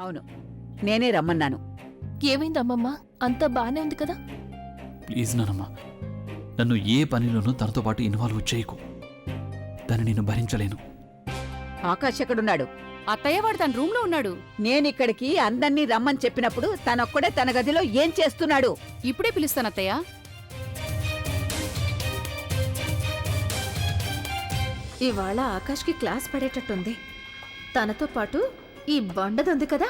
అవును, నేనే రమ్మన్నాను. ఏమైందమ్మమ్మా? అంతా బానే ఉంది కదా? ప్లీజ్ నానమ్మ, నన్ను ఏ పనిలోనూ తనతో పాటు ఇన్వాల్వ్ చేయకు. దాన్ని నేను భరించలేను. ఆకాష్ ఎక్కడున్నాడు? అత్తయ్య వాడు తన రూమ్ లో ఉన్నాడు. నేనిక్కడికి అందర్నీ రమ్మని చెప్పినప్పుడు తనొక్కడే తన గదిలో ఏం చేస్తున్నాడు? ఇప్పుడే పిలుస్తాను అత్తయ్య. ఇవాళ ఆకాష్కి క్లాస్ పడేటట్టుంది. తనతో పాటు ఈ బండదుంది కదా,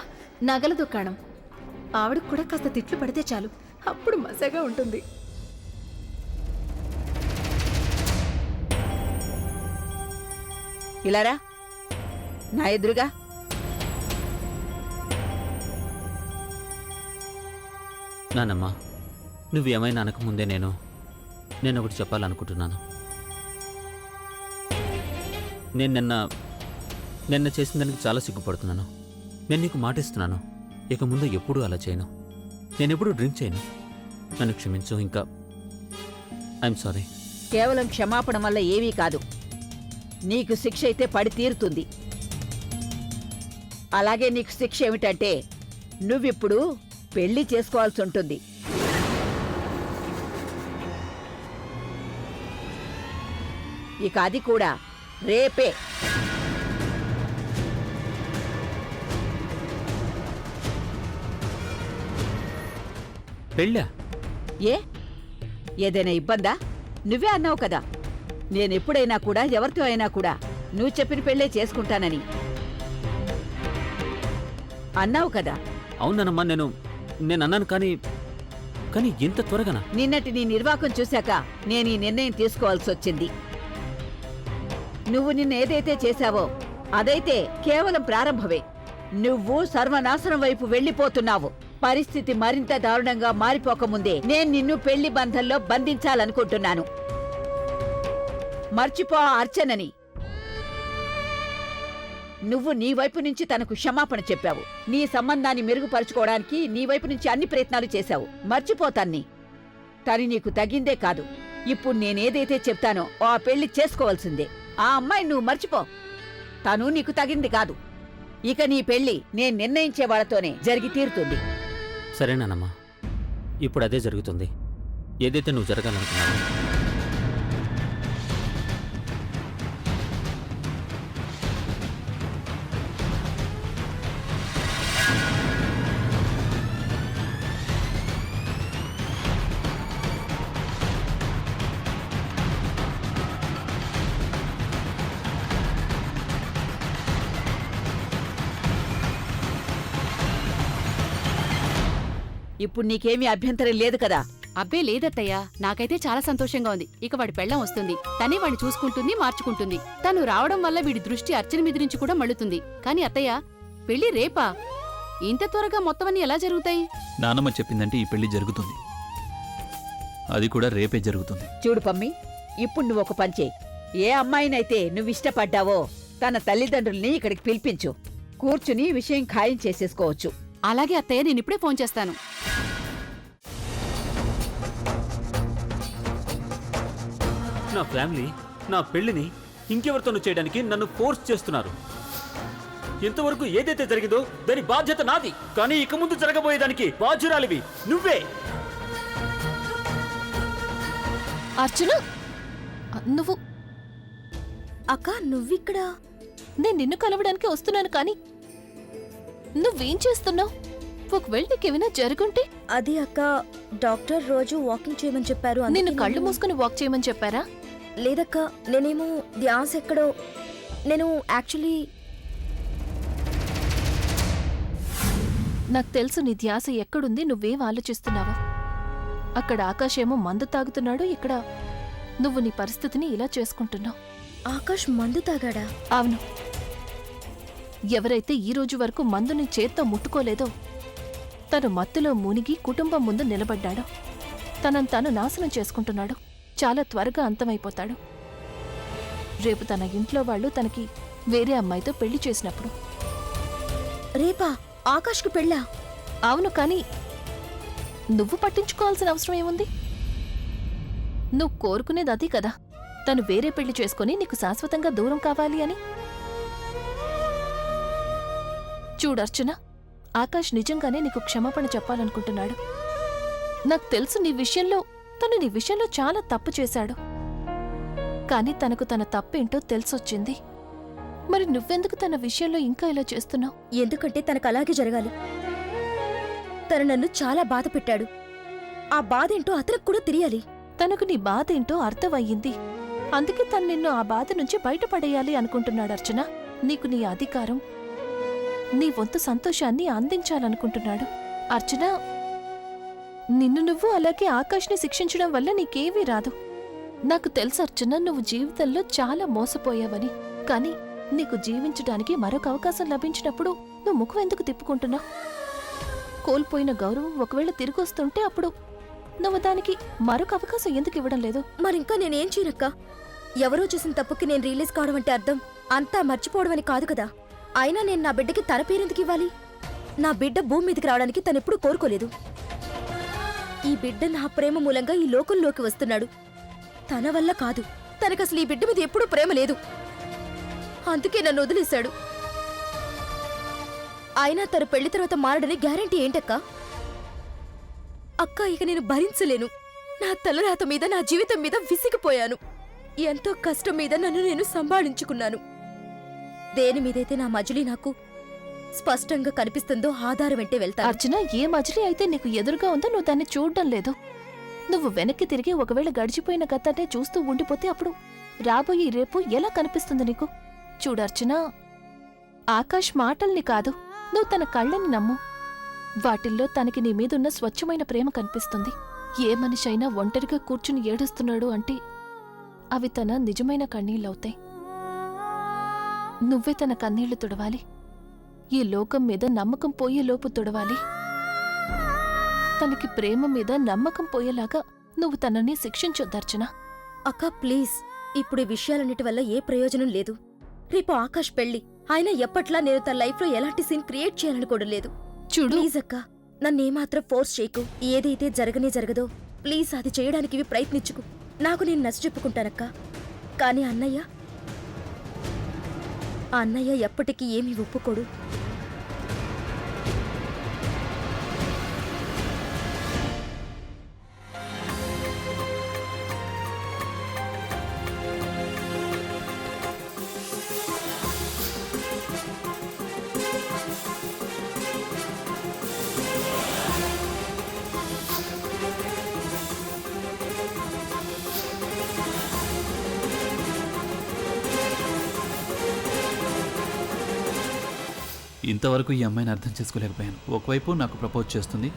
నగల దుకాణం. ఆవిడకు కూడా కాస్త తిట్లు పడితే చాలు, అప్పుడు మజాగా ఉంటుంది. ఇలారా, నా ఎదురుగా. నానమ్మా, నువ్వేమైనా అనకముందే నేను ఒకటి చెప్పాలనుకుంటున్నాను. నేను నిన్న చేసిన దానికి చాలా సిగ్గుపడుతున్నాను. నేను నీకు మాటిస్తున్నాను, ఇక ముందు ఎప్పుడూ అలా చేయను. నేనెప్పుడూ డ్రింక్ చేయను. నన్ను క్షమించు. ఇంకా ఐఎమ్ సారీ. కేవలం క్షమాపణ వల్ల ఏమీ కాదు. నీకు శిక్ష అయితే పడి తీరుతుంది. అలాగే నీకు శిక్ష ఏమిటంటే నువ్విప్పుడు పెళ్లి చేసుకోవాల్సి ఉంటుంది. ఇక అది కూడా రేపే. పెళ్ళా? ఏ, ఏదైనా ఇబ్బందా? నువ్వే అన్నావు కదా, నేనెప్పుడైనా కూడా ఎవరితో అయినా కూడా నువ్వు చెప్పిన పెళ్ళే చేసుకుంటానని అన్నావు కదా. అవునమ్మా, నేను అన్నాను. కానీ ఇంత త్వరగానా? నిన్నటి నీ నిర్వాకం చూశాక నేను ఈ నిర్ణయం తీసుకోవాల్సి వచ్చింది. నువ్వు నిన్న ఏదైతే చేశావో అదైతే కేవలం ప్రారంభమే. నువ్వు సర్వనాశనం వైపు వెళ్లిపోతున్నావు. పరిస్థితి మరింత దారుణంగా మారిపోకముందే నేను నిన్ను పెళ్లి బంధంలో బంధించాలనుకుంటున్నాను. మర్చిపో ఆ అర్చనని. నువ్వు నీ వైపు నుంచి తనకు క్షమాపణ చెప్పావు. నీ సంబంధాన్ని మెరుగుపరుచుకోవడానికి నీ వైపు నుంచి అన్ని ప్రయత్నాలు చేశావు. మర్చిపోతాన్ని. తని నీకు తగిందే కాదు. ఇప్పుడు నేనేదైతే చెప్తానో ఆ పెళ్లి చేసుకోవాల్సిందే. ఆ అమ్మాయి నువ్వు మర్చిపో. తను నీకు తగింది కాదు. ఇక నీ పెళ్లి నేను నిర్ణయించే వాళ్ళతోనే జరిగి తీరుతుంది. సరేనానమ్మా, ఇప్పుడు అదే జరుగుతుంది. ఏదైతే నువ్వు జరగాలనుకున్నావు. ఇప్పుడు నీకేమీ అభ్యంతరం లేదు కదా? అబ్బే లేదత్తయ్య, నాకైతే చాలా సంతోషంగా ఉంది. ఇక వాడి పెళ్ళం వస్తుంది, తనే వాడిని చూసుకుంటుంది, మార్చుకుంటుంది. తను రావడం వల్ల వీడి దృష్టి అర్చన మీద నుంచి కూడా మళ్ళుతుంది. కాని అత్తయ్య, పెళ్లి రేపా? ఇంత త్వరగా మొత్తం అన్ని ఎలా జరుగుతాయి? నానమ్మ చెప్పిందంటే ఈ పెళ్లి జరుగుతుంది. అది కూడా రేపే జరుగుతుంది. చూడు పమ్మి, ఇప్పుడు నువ్వు ఒక పని చేయి. ఏ అమ్మాయినైతే నువ్విష్టపడ్డావో తన తల్లిదండ్రుల్ని ఇక్కడికి పిలిపించు. కూర్చుని విషయం ఖాయం చేసేసుకోవచ్చు. అలాగే అత్తయ్య, నేనిప్పుడే ఫోన్ చేస్తాను. నా ఫ్యామిలీ నా పెళ్లిని ఇంకెవరితోనూ చేయడానికి నన్ను ఫోర్స్ చేస్తున్నారు. ఇంతవరకు ఏదైతే జరిగిందో దాని బాధ్యత నాది. కానీ ఇక ముందు జరగబోయేదానికి బాధ్యురాలివి నువ్వే. అర్చన, నువ్వు? అక్క, నువ్విక్కడ? నేను నిన్ను కలవడానికి వస్తున్నాను, కానీ నువ్వేం చేస్తున్నావు? ఒకవేళ నీకేమైనా జరుగుంటే? అది అక్క, డాక్టర్ రోజు వాకింగ్ చేయమని చెప్పారు. నిన్ను కళ్ళు మూసుకుని వాక్ చేయమని చెప్పారా? లేదక్క, నేనేమో ధ్యాస ఎక్కడో. నేను యాక్చువల్లీ నాకు తెలుసు నీ ధ్యాస ఎక్కడుంది, నువ్వేం ఆలోచిస్తున్నావో. అక్కడ ఆకాశేమో మందు తాగుతున్నాడు, ఇక్కడ నువ్వు నీ పరిస్థితిని ఇలా చేసుకుంటున్నావు. ఆకాష్ మందు తాగాడా? అవును. ఎవరైతే ఈ రోజు వరకు మందుని చేత్తో ముట్టుకోలేదో, తను మత్తులో మునిగి కుటుంబం ముందు నిలబడ్డాడో, తనను తాను నాశనం చేసుకుంటున్నాడు. చాలా త్వరగా అంతమైపోతాడు. రేపు తన ఇంట్లో వాళ్ళు తనకి వేరే అమ్మాయితో పెళ్లి చేసినప్పుడు. రేపా ఆకాష్కి పెళ్ళా? అవును, కానీ నువ్వు పట్టించుకోవాల్సిన అవసరం ఏముంది? నువ్వు కోరుకునేది అది కదా, తను వేరే పెళ్లి చేసుకుని నీకు శాశ్వతంగా దూరం కావాలి అని. చూడర్చన, ఆకాష్ నిజంగానే నీకు క్షమాపణ చెప్పాలనుకుంటున్నాడు. నాకు తెలుసు తను నీ విషయంలో చాలా తప్పు చేశాడు. కాని తనకు తన తప్పేంటో తెలిసొచ్చింది. మరి నువ్వెందుకు తన విషయంలో ఇంకా ఇలా చేస్తున్నావు? ఎందుకంటే తనకు అలాగే జరగాలి. తను నన్ను చాలా బాధ పెట్టాడు. ఆ బాధేంటో అతనికి కూడా తెలియాలి. తనకు నీ బాధేంటో అర్థమయ్యింది. అందుకే తను నిన్ను ఆ బాధ నుంచి బయటపడేయాలి అనుకుంటున్నాడు అర్చన. నీకు నీ అధికారం, నీ వంతు సంతోషాన్ని అందించాలనుకుంటున్నాడు. అర్చన, నిన్ను నువ్వు అలాగే ఆకాష్ని శిక్షించడం వల్ల నీకేమీ రాదు. నాకు తెలుసు అర్చన, నువ్వు జీవితంలో చాలా మోసపోయావని. కాని నీకు జీవించడానికి మరొక అవకాశం లభించినప్పుడు నువ్వు ముఖం ఎందుకు తిప్పుకుంటున్నావు? కోల్పోయిన గౌరవం ఒకవేళ తిరిగొస్తుంటే అప్పుడు నువ్వు దానికి మరొక అవకాశం ఎందుకు ఇవ్వడం లేదు? మరింకా నేనేం చేయనక్క? ఎవరో చేసిన తప్పుకి నేను రిలీజ్ కావడం అంటే అర్థం అంతా మర్చిపోవడం అని కాదు కదా. అయినా నేను నా బిడ్డకి తన పేరెందుకు ఇవ్వాలి? నా బిడ్డ భూమి మీదకి రావడానికి తనెప్పుడూ కోరుకోలేదు. ఈ బిడ్డ నా ప్రేమ మూలంగా ఈ లోకంలోకి వస్తున్నాడు. తన వల్ల కాదు. తనకసలు ఈ బిడ్డ మీద ఎప్పుడూ ప్రేమ లేదు. అందుకే నన్ను వదిలేశాడు. అయినా తన పెళ్లి తర్వాత మారడని గ్యారంటీ ఏంటక్క? అక్క, ఇక నేను భరించలేను. నా తలరాత మీద, నా జీవితం మీద విసిగిపోయాను. ఎంతో కష్టం మీద నన్ను నేను సంభాళించుకున్నాను. దేని మీదైతే నా మజిలీ నాకు స్పష్టంగా కనిపిస్తుందో ఆధారం వెంటే వెళ్తాను. అర్చన, ఏ మజిలీ అయితే నీకు ఎదురుగా ఉందో నువ్వు దాన్ని చూడడం లేదు. నువ్వు వెనక్కి తిరిగి ఒకవేళ గడిచిపోయిన గతాన్నే చూస్తూ ఉండిపోతే అప్పుడు రాబోయే రేపు ఎలా కనిపిస్తుంది నీకు? చూడర్చన, ఆకాష్ మాటల్ని కాదు, నువ్వు తన కళ్ళని నమ్ము. వాటిల్లో తనకి నీ మీదున్న స్వచ్ఛమైన ప్రేమ కనిపిస్తుంది. ఏ మనిషి అయినా ఒంటరిగా కూర్చుని ఏడుస్తున్నాడు అంటే అవి తన నిజమైన కన్నీళ్ళవుతాయి. నువ్వే తన కన్నీళ్లు తుడవాలి. ఈ లోకం మీద నమ్మకం పోయేలోపు తుడవాలి. తనకి ప్రేమ మీద నమ్మకం పోయేలాగా నువ్వు తనని శిక్షించొద్దర్చన. అక్క, ప్లీజ్, ఇప్పుడు ఈ విషయాలన్నిటి వల్ల ఏ ప్రయోజనం లేదు. రేపు ఆకాష్ పెళ్లి. ఆయన ఎప్పట్లా నేను తన లైఫ్లో ఎలాంటి సీన్ క్రియేట్ చేయాలనుకోవడం లేదు. చూడు, ప్లీజ్ అక్క, నన్నేమాత్రం ఫోర్స్ చేయకు. ఏదైతే జరగనే జరగదో ప్లీజ్ అది చేయడానికి ఇవి ప్రయత్నించుకు. నాకు నేను నచ్చ చెప్పుకుంటానక్క. కానీ అన్నయ్య ఎప్పటికీ ఏమీ ఒప్పుకోడు. ఇంతవరకు ఈ అమ్మాయిని అర్థం చేసుకోలేకపోయాను. ఒకవైపు నాకు ప్రపోజ్ చేస్తుంది,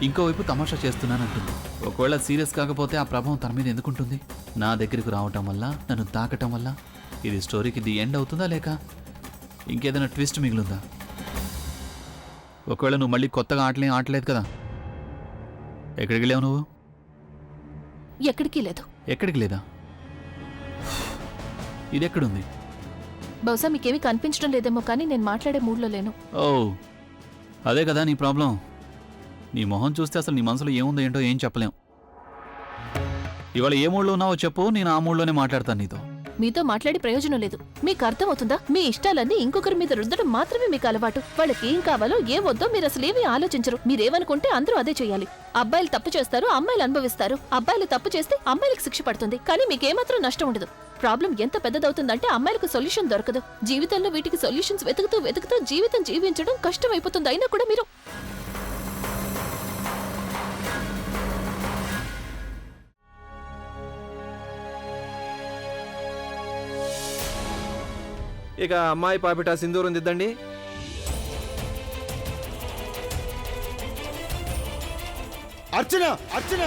ఇంకోవైపు తమాషా చేస్తున్నానంటుంది. ఒకవేళ సీరియస్ కాకపోతే ఆ ప్రభావం తన మీద ఎందుకుంటుంది? నా దగ్గరకు రావటం వల్ల, నన్ను తాకటం వల్ల ఇది స్టోరీకి ది ఎండ్ అవుతుందా, లేక ఇంకేదైనా ట్విస్ట్ మిగులుందా? ఒకవేళ నువ్వు మళ్ళీ కొత్తగా ఆటలేదు కదా? ఎక్కడికి వెళ్ళావు నువ్వు? ఎక్కడికి లేదు. ఎక్కడికి లేదా? ఇది ఎక్కడుంది? బహుశా మీకేమీ కనిపించడం లేదేమో కానీ నేను మాట్లాడే మూడ్లో లేను. ఓ, అదే కదా నీ ప్రాబ్లం. నీ మొహం చూస్తే అసలు నీ మనసులో ఏముందో ఏంటో ఏం చెప్పలేం. ఇవాళ ఏ మూడ్లో ఉన్నావో చెప్పు, నేను ఆ మూడ్లోనే మాట్లాడతాను నీతో. మీతో మాట్లాడి ప్రయోజనం లేదు. మీకు అర్థమవుతుందా? మీ ఇష్టాలన్నీ ఇంకొకరి మీద రుద్దడం మాత్రమే మీకు అలవాటు. వాళ్ళకి ఏం కావాలో ఏ వద్దో మీరు అసలు ఏమీ ఆలోచించరు. మీరేమనుకుంటే అందరూ అదే చేయాలి. అబ్బాయిలు తప్పు చేస్తారు, అమ్మాయిలు అనుభవిస్తారు. అబ్బాయిలు తప్పు చేస్తే అమ్మాయిలకు శిక్ష పడుతుంది, కానీ మీకేమాత్రం నష్టం ఉండదు. ప్రాబ్లం ఎంత పెద్దదవుతుందంటే అమ్మాయిలకు సొల్యూషన్ దొరకదు. జీవితంలో వీటికి సొల్యూషన్స్ వెతుకుతూ జీవితం జీవించడం కష్టమైపోతుంది. అయినా కూడా మీరు ఇక అమ్మాయి పాపిట సింధూరం దిద్దండి. అర్చన, అర్చన,